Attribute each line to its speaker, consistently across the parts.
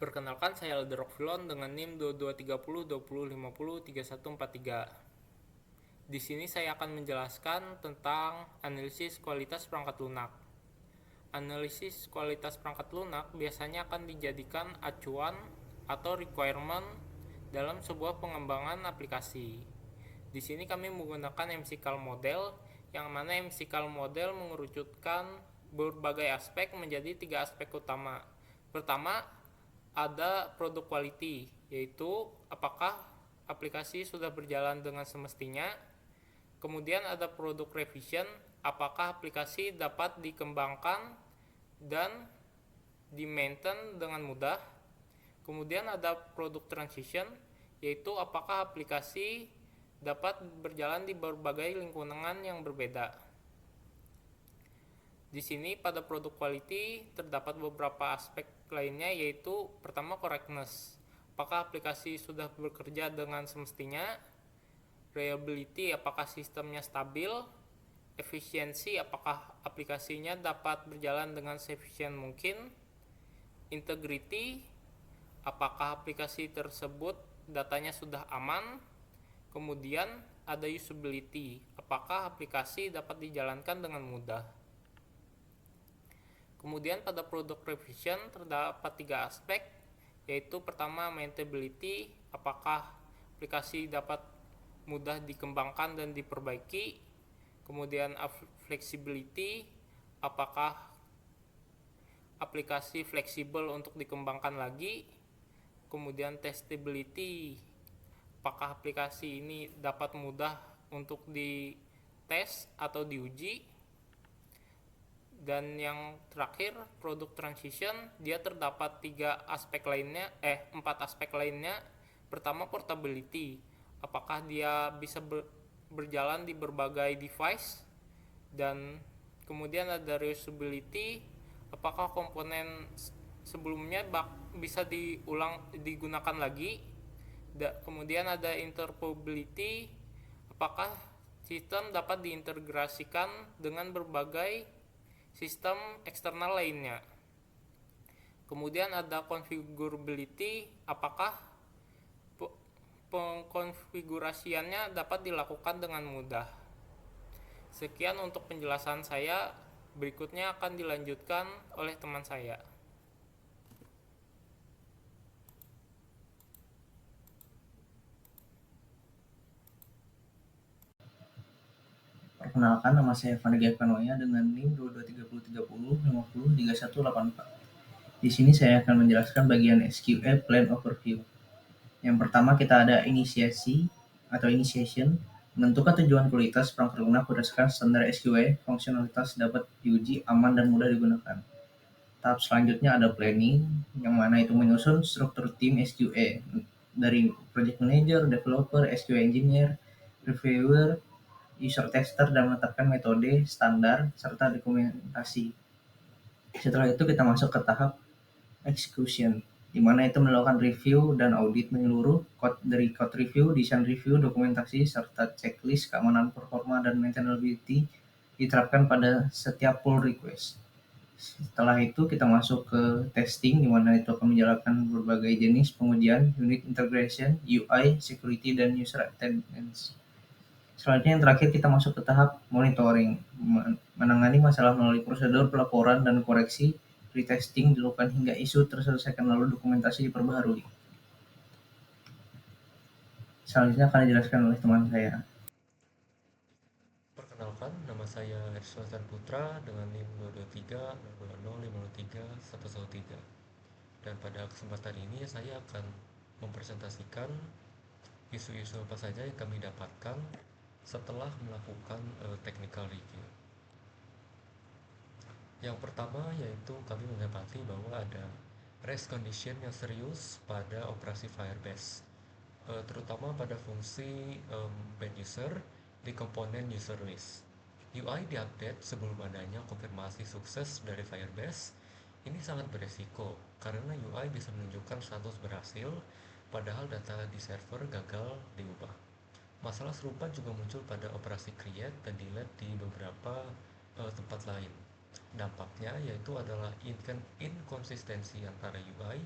Speaker 1: Perkenalkan, saya Alder Rockfilon dengan NIM 2230 2050 3143. Di sini saya akan menjelaskan tentang analisis kualitas perangkat lunak. Analisis kualitas perangkat lunak biasanya akan dijadikan acuan atau requirement dalam sebuah pengembangan aplikasi. Di sini kami menggunakan MCCAL model, yang mana MCCAL model mengerucutkan berbagai aspek menjadi 3 aspek utama. Pertama, ada produk quality, yaitu apakah aplikasi sudah berjalan dengan semestinya. Kemudian ada produk revision, apakah aplikasi dapat dikembangkan dan di-maintain dengan mudah. Kemudian ada produk transition, yaitu apakah aplikasi dapat berjalan di berbagai lingkungan yang berbeda. Di sini pada produk quality terdapat beberapa aspek lainnya, yaitu pertama correctness, apakah aplikasi sudah bekerja dengan semestinya. Reliability, apakah sistemnya stabil. Efisiensi, apakah aplikasinya dapat berjalan dengan seefisien mungkin. Integrity, apakah aplikasi tersebut datanya sudah aman. Kemudian ada usability, apakah aplikasi dapat dijalankan dengan mudah. Kemudian pada produk revision terdapat 3 aspek, yaitu pertama maintainability, apakah aplikasi dapat mudah dikembangkan dan diperbaiki. Kemudian flexibility, apakah aplikasi fleksibel untuk dikembangkan lagi. Kemudian testability, apakah aplikasi ini dapat mudah untuk dites atau diuji. Dan yang terakhir, produk transition, dia terdapat 4 aspek lainnya. Pertama, portability, apakah dia bisa berjalan di berbagai device. Dan kemudian ada reusability, apakah komponen sebelumnya bisa digunakan lagi. Kemudian ada interoperability, apakah sistem dapat diintegrasikan dengan berbagai sistem eksternal lainnya. Kemudian ada configurability, apakah pengkonfigurasiannya dapat dilakukan dengan mudah. Sekian untuk penjelasan saya, berikutnya akan dilanjutkan oleh teman saya.
Speaker 2: Perkenalkan, nama saya Vanagia Kanoya dengan NIM 223030503184. Di sini saya akan menjelaskan bagian SQL Plan Overview. Yang pertama kita ada initiation, menentukan tujuan kualitas perangkat lunak berdasarkan standar SQL, fungsionalitas dapat diuji, aman dan mudah digunakan. Tahap selanjutnya ada planning, yang mana itu menyusun struktur tim SQL dari project manager, developer, SQL engineer, reviewer, user tester, dan menetapkan metode, standar, serta dokumentasi. Setelah itu kita masuk ke tahap execution, di mana itu melakukan review dan audit menyeluruh dari code review, design review, dokumentasi, serta checklist keamanan, performa, dan maintainability diterapkan pada setiap pull request. Setelah itu kita masuk ke testing, di mana itu akan menjalankan berbagai jenis pengujian, unit integration, UI, security, dan user attendance. Selanjutnya yang terakhir kita masuk ke tahap monitoring, menangani masalah melalui prosedur pelaporan dan koreksi, retesting dilakukan hingga isu terselesaikan lalu dokumentasi diperbaharui. Selanjutnya akan dijelaskan oleh teman saya.
Speaker 3: Perkenalkan, nama saya Erswatan Putra dengan NIM 22300503113. Dan pada kesempatan ini saya akan mempresentasikan isu-isu apa saja yang kami dapatkan setelah melakukan technical review. Yang pertama yaitu kami mendapati bahwa ada race condition yang serius pada operasi Firebase, terutama pada fungsi bad user di komponen user list. UI diupdate sebelum adanya konfirmasi sukses dari Firebase. Ini sangat beresiko karena UI bisa menunjukkan status berhasil padahal data di server gagal diubah. Masalah serupa juga muncul pada operasi create dan delete di beberapa tempat lain. Dampaknya yaitu adalah inkonsistensi antara UI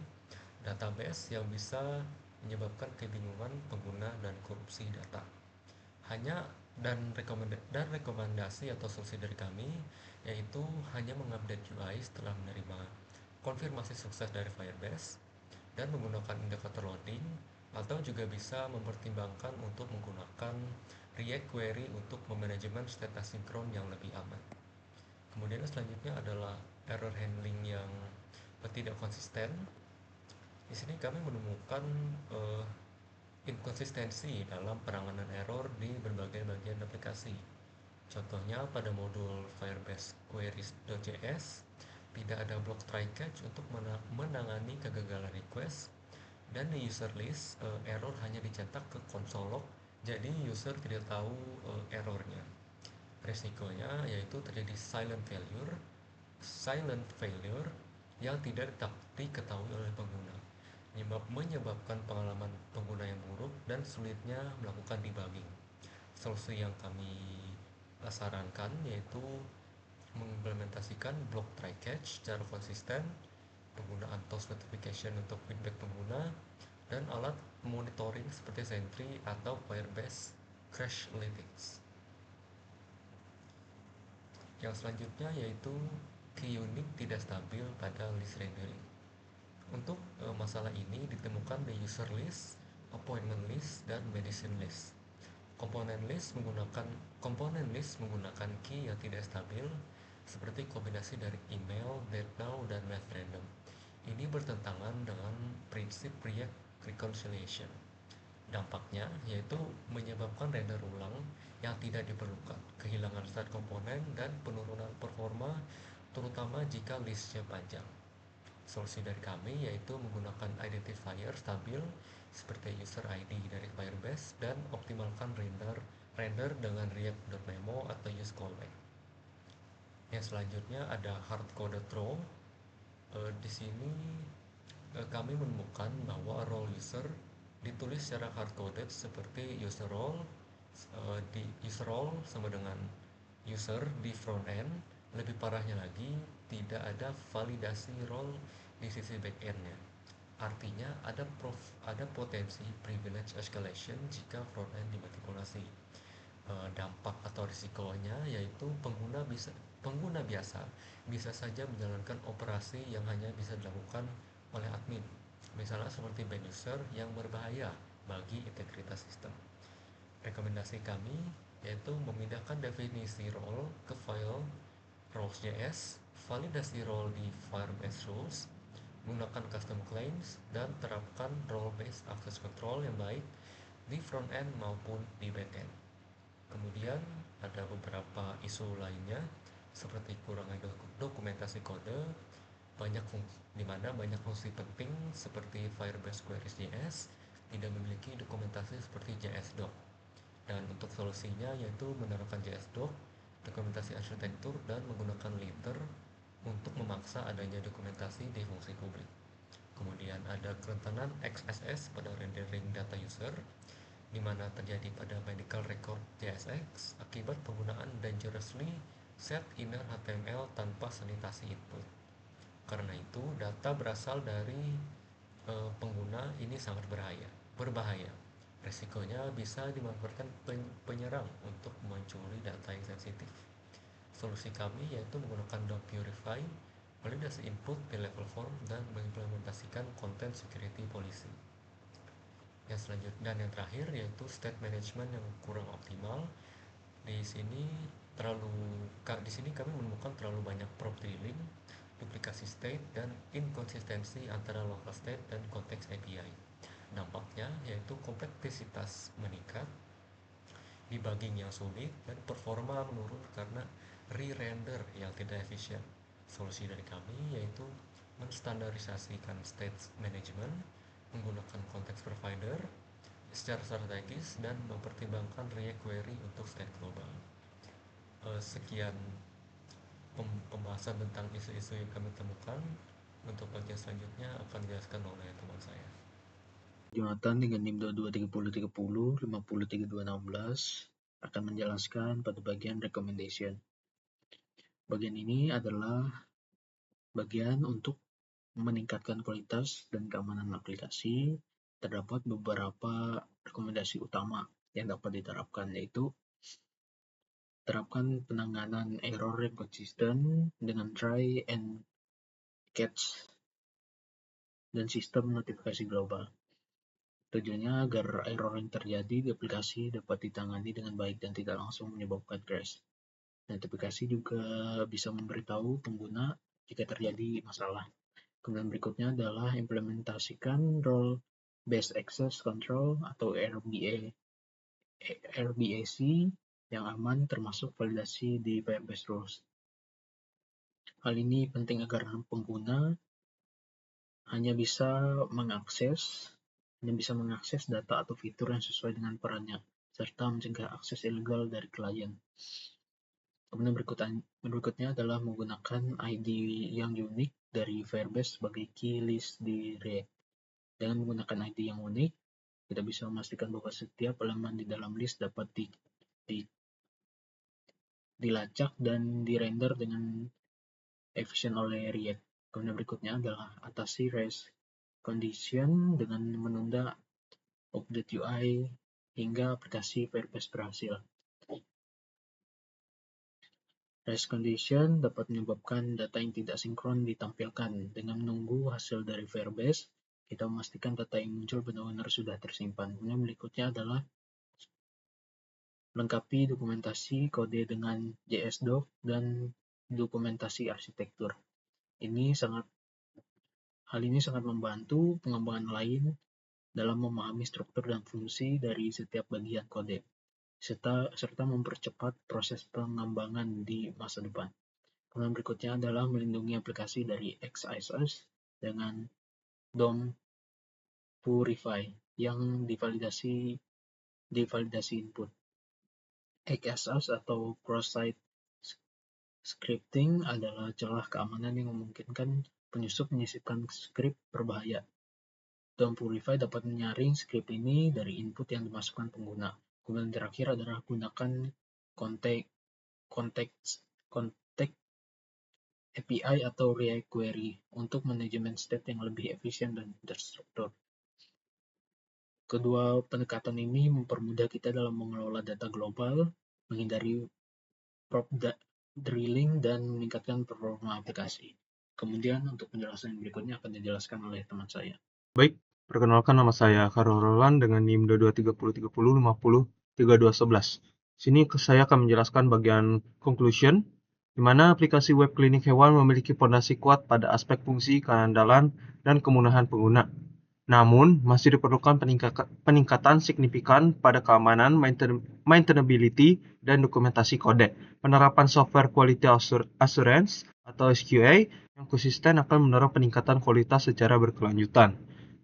Speaker 3: database yang bisa menyebabkan kebingungan pengguna dan korupsi data. Rekomendasi atau solusi dari kami yaitu hanya mengupdate UI setelah menerima konfirmasi sukses dari Firebase dan menggunakan indikator loading, atau juga bisa mempertimbangkan untuk menggunakan React Query untuk memanajemen state asinkron yang lebih aman. Kemudian selanjutnya adalah error handling yang tidak konsisten. Di sini kami menemukan uh, inkonsistensi dalam penanganan error di berbagai bagian aplikasi. Contohnya pada modul Firebase Queries.js tidak ada blok try catch untuk menangani kegagalan request, dan di user list error hanya dicetak ke konsol log, jadi user tidak tahu errornya. Resikonya yaitu terjadi silent failure yang tidak diketahui oleh pengguna, menyebabkan pengalaman pengguna yang buruk dan sulitnya melakukan debugging. Solusi yang kami sarankan yaitu mengimplementasikan block try catch secara konsisten, penggunaan toast notification untuk feedback pengguna, dan alat monitoring seperti Sentry atau Firebase Crashlytics. Yang selanjutnya yaitu key unique tidak stabil pada list rendering. Untuk masalah ini ditemukan di user list, appointment list, dan medicine list. Komponen list menggunakan key yang tidak stabil seperti kombinasi dari email, date now, dan math random. Ini bertentangan dengan prinsip React reconciliation. Dampaknya yaitu menyebabkan render ulang yang tidak diperlukan, kehilangan start komponen, dan penurunan performa, terutama jika listnya panjang. Solusi dari kami yaitu menggunakan identifier stabil seperti user ID dari Firebase dan optimalkan render dengan react.memo atau use callback. Yang selanjutnya ada hard-coded role. Di sini kami menemukan bahwa role user ditulis secara hard-coded seperti user role, di user role sama dengan user di front end. Lebih parahnya lagi, tidak ada validasi role di sisi back end-nya. Artinya ada potensi privilege escalation jika front end dimanipulasi. Dampak atau risikonya yaitu pengguna biasa bisa saja menjalankan operasi yang hanya bisa dilakukan oleh admin, misalnya seperti bad user yang berbahaya bagi integritas sistem. Rekomendasi kami yaitu memindahkan definisi role ke file roles.js, validasi role di Firebase Rules, gunakan custom claims, dan terapkan role-based access control yang baik di front end maupun di back end. Kemudian ada beberapa isu lainnya seperti kurangnya dokumentasi kode, di mana banyak fungsi penting seperti Firebase Queries.js tidak memiliki dokumentasi seperti JSDoc. Dan untuk solusinya yaitu menerapkan JSDoc, dokumentasi arsitektur, dan menggunakan linter untuk memaksa adanya dokumentasi di fungsi publik. Kemudian ada kerentanan XSS pada rendering data user, di mana terjadi pada medical record JSX akibat penggunaan dangerously set inner HTML tanpa sanitasi input. Karena itu, data berasal dari pengguna ini sangat berbahaya. Resikonya bisa dimanfaatkan penyerang untuk mencuri data yang sensitif. Solusi kami yaitu menggunakan DOM Purify, validasi input di level form, dan mengimplementasikan content security policy. Yang selanjutnya dan yang terakhir yaitu state management yang kurang optimal. Di sini kami menemukan terlalu banyak prop drilling, duplikasi state, dan inkonsistensi antara local state dan konteks API. Dampaknya yaitu kompleksitas meningkat, debugging yang sulit, dan performa menurun karena re-render yang tidak efisien. Solusi dari kami yaitu menstandarisasikan state management, menggunakan konteks provider secara strategis, dan mempertimbangkan React Query untuk state global. Sekian pembahasan tentang isu-isu yang kami temukan. Untuk bagian selanjutnya akan dijelaskan oleh teman saya.
Speaker 2: Jonathan dengan NIM 223030 503216 akan menjelaskan pada bagian recommendation. Bagian ini adalah bagian untuk
Speaker 4: meningkatkan kualitas dan keamanan aplikasi, terdapat beberapa rekomendasi utama yang dapat diterapkan, yaitu terapkan penanganan error yang konsisten dengan try and catch dan sistem notifikasi global. Tujuannya agar error yang terjadi di aplikasi dapat ditangani dengan baik dan tidak langsung menyebabkan crash. Notifikasi juga bisa memberitahu pengguna jika terjadi masalah. Kemudian berikutnya adalah implementasikan Role Based Access Control atau RBAC yang aman termasuk validasi di Firebase Rules. Hal ini penting agar pengguna hanya bisa mengakses data atau fitur yang sesuai dengan perannya, serta mencegah akses ilegal dari klien. Kemudian berikutnya adalah menggunakan ID yang unik dari Firebase sebagai key list di React. Dengan menggunakan ID yang unik, kita bisa memastikan bahwa setiap elemen di dalam list dapat dilacak dan dirender dengan efisien oleh React. Kemudian berikutnya adalah atasi race condition dengan menunda update UI hingga aplikasi Firebase berhasil. Race condition dapat menyebabkan data yang tidak sinkron ditampilkan. Dengan menunggu hasil dari Firebase, kita memastikan data yang muncul benar-benar sudah tersimpan. Kemudian berikutnya adalah lengkapi dokumentasi kode dengan JSDoc dan dokumentasi arsitektur. Hal ini sangat membantu pengembangan lain dalam memahami struktur dan fungsi dari setiap bagian kode, serta mempercepat proses pengembangan di masa depan. Kemudian berikutnya adalah melindungi aplikasi dari XSS dengan DOM Purify yang divalidasi input. XSS atau cross-site scripting adalah celah keamanan yang memungkinkan penyusup menyisipkan skrip berbahaya. DOM Purify dapat menyaring skrip ini dari input yang dimasukkan pengguna. Kemudian terakhir adalah gunakan context API atau React Query untuk manajemen state yang lebih efisien dan terstruktur. Kedua pendekatan ini mempermudah kita dalam mengelola data global, menghindari prop drilling, dan meningkatkan performa aplikasi. Kemudian untuk penjelasan yang berikutnya akan dijelaskan oleh teman saya.
Speaker 5: Baik, perkenalkan nama saya Karol Roland dengan NIM 223030503211. Sini saya akan menjelaskan bagian conclusion, di mana aplikasi web klinik hewan memiliki fondasi kuat pada aspek fungsi, keandalan, dan kemudahan pengguna. Namun, masih diperlukan peningkatan signifikan pada keamanan, maintainability, dan dokumentasi kode. Penerapan Software Quality Assurance atau SQA yang konsisten akan mendorong peningkatan kualitas secara berkelanjutan.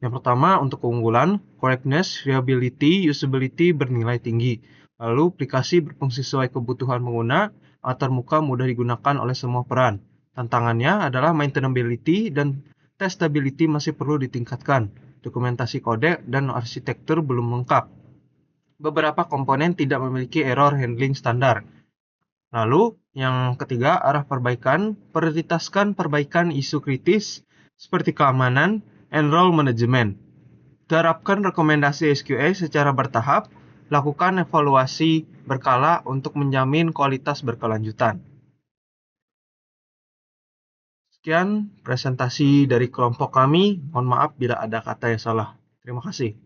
Speaker 5: Yang pertama, untuk keunggulan, correctness, reliability, usability bernilai tinggi. Lalu, aplikasi berfungsi sesuai kebutuhan pengguna, termuka, mudah digunakan oleh semua peran. Tantangannya adalah maintainability dan testability masih perlu ditingkatkan. Dokumentasi kode dan arsitektur belum lengkap. Beberapa komponen tidak memiliki error handling standar. Lalu, yang ketiga, arah perbaikan. Prioritaskan perbaikan isu kritis seperti keamanan and role management. Terapkan rekomendasi SQA secara bertahap. Lakukan evaluasi berkala untuk menjamin kualitas berkelanjutan. Sekian presentasi dari kelompok kami. Mohon maaf bila ada kata yang salah. Terima kasih.